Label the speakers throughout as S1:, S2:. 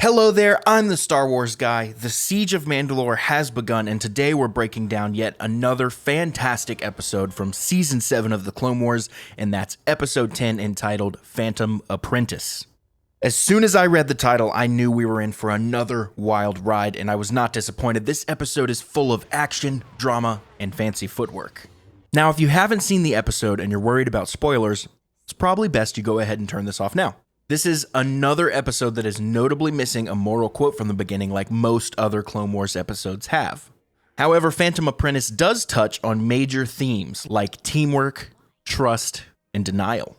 S1: Hello there, I'm the Star Wars guy. The Siege of Mandalore has begun, and today we're breaking down yet another fantastic episode from Season 7 of the Clone Wars, and that's Episode 10 entitled Phantom Apprentice. As soon as I read the title, I knew we were in for another wild ride, and I was not disappointed. This episode is full of action, drama, and fancy footwork. Now, if you haven't seen the episode and you're worried about spoilers, it's probably best you go ahead and turn this off now. This is another episode that is notably missing a moral quote from the beginning like most other Clone Wars episodes have. However, Phantom Apprentice does touch on major themes like teamwork, trust, and denial.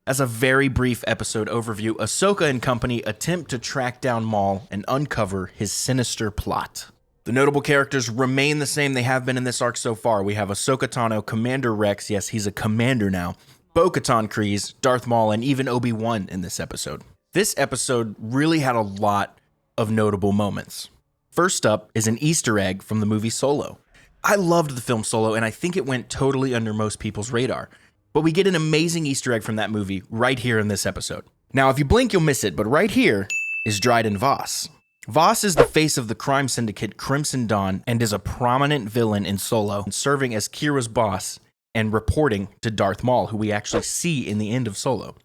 S1: As a very brief episode overview, Ahsoka and company attempt to track down Maul and uncover his sinister plot. The notable characters remain the same they have been in this arc so far. We have Ahsoka Tano, Commander Rex, yes, he's a commander now, Bo-Katan Kryze, Darth Maul, and even Obi-Wan in this episode. This episode really had a lot of notable moments. First up is an Easter egg from the movie Solo. I loved the film Solo, and I think it went totally under most people's radar. But we get an amazing Easter egg from that movie right here in this episode. Now, if you blink, you'll miss it, but right here is Dryden Voss. Voss is the face of the crime syndicate Crimson Dawn and is a prominent villain in Solo, serving as Kira's boss and reporting to Darth Maul, who we actually see in the end of Solo.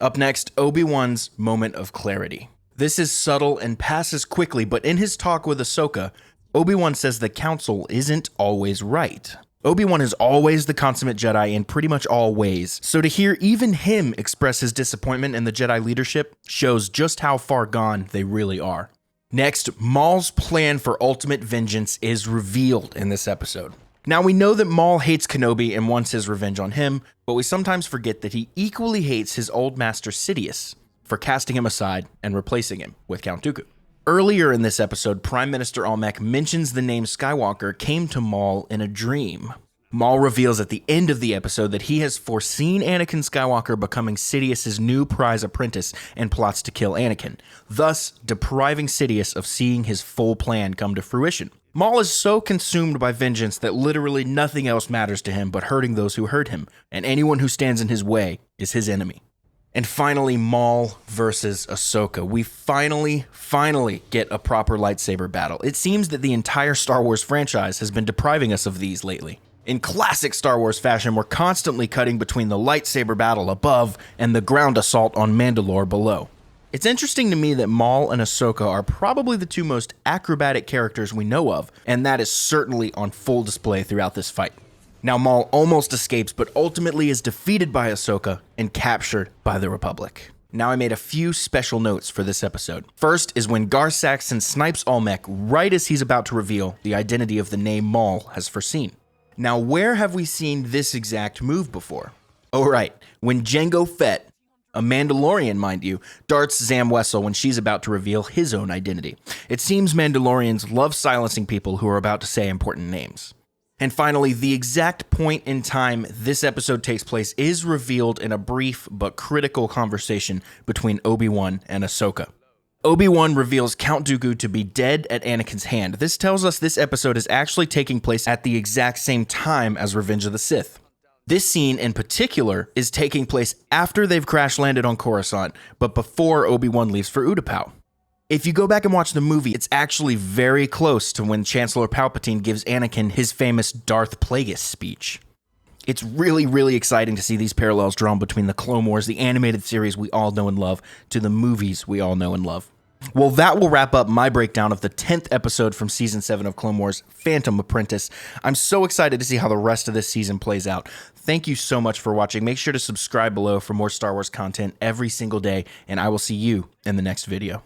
S1: Up next, Obi-Wan's moment of clarity. This is subtle and passes quickly, but in his talk with Ahsoka, Obi-Wan says the Council isn't always right. Obi-Wan is always the consummate Jedi in pretty much all ways, so to hear even him express his disappointment in the Jedi leadership shows just how far gone they really are. Next, Maul's plan for ultimate vengeance is revealed in this episode. Now, we know that Maul hates Kenobi and wants his revenge on him, but we sometimes forget that he equally hates his old master Sidious for casting him aside and replacing him with Count Dooku. Earlier in this episode, Prime Minister Almec mentions the name Skywalker came to Maul in a dream. Maul reveals at the end of the episode that he has foreseen Anakin Skywalker becoming Sidious's new prize apprentice and plots to kill Anakin, thus depriving Sidious of seeing his full plan come to fruition. Maul is so consumed by vengeance that literally nothing else matters to him but hurting those who hurt him, and anyone who stands in his way is his enemy. And finally, Maul versus Ahsoka. We finally get a proper lightsaber battle. It seems that the entire Star Wars franchise has been depriving us of these lately. In classic Star Wars fashion, we're constantly cutting between the lightsaber battle above and the ground assault on Mandalore below. It's interesting to me that Maul and Ahsoka are probably the two most acrobatic characters we know of, and that is certainly on full display throughout this fight. Now, Maul almost escapes, but ultimately is defeated by Ahsoka and captured by the Republic. Now, I made a few special notes for this episode. First is when Gar Saxon snipes Almec right as he's about to reveal the identity of the name Maul has foreseen. Now, where have we seen this exact move before? Oh, right, when Jango Fett, a Mandalorian, mind you, darts Zam Wesell when she's about to reveal his own identity. It seems Mandalorians love silencing people who are about to say important names. And finally, the exact point in time this episode takes place is revealed in a brief but critical conversation between Obi-Wan and Ahsoka. Obi-Wan reveals Count Dooku to be dead at Anakin's hand. This tells us this episode is actually taking place at the exact same time as Revenge of the Sith. This scene in particular is taking place after they've crash landed on Coruscant, but before Obi-Wan leaves for Utapau. If you go back and watch the movie, it's actually very close to when Chancellor Palpatine gives Anakin his famous Darth Plagueis speech. It's really exciting to see these parallels drawn between the Clone Wars, the animated series we all know and love, to the movies we all know and love. Well, that will wrap up my breakdown of the 10th episode from Season 7 of Clone Wars, Phantom Apprentice. I'm so excited to see how the rest of this season plays out. Thank you so much for watching. Make sure to subscribe below for more Star Wars content every single day, and I will see you in the next video.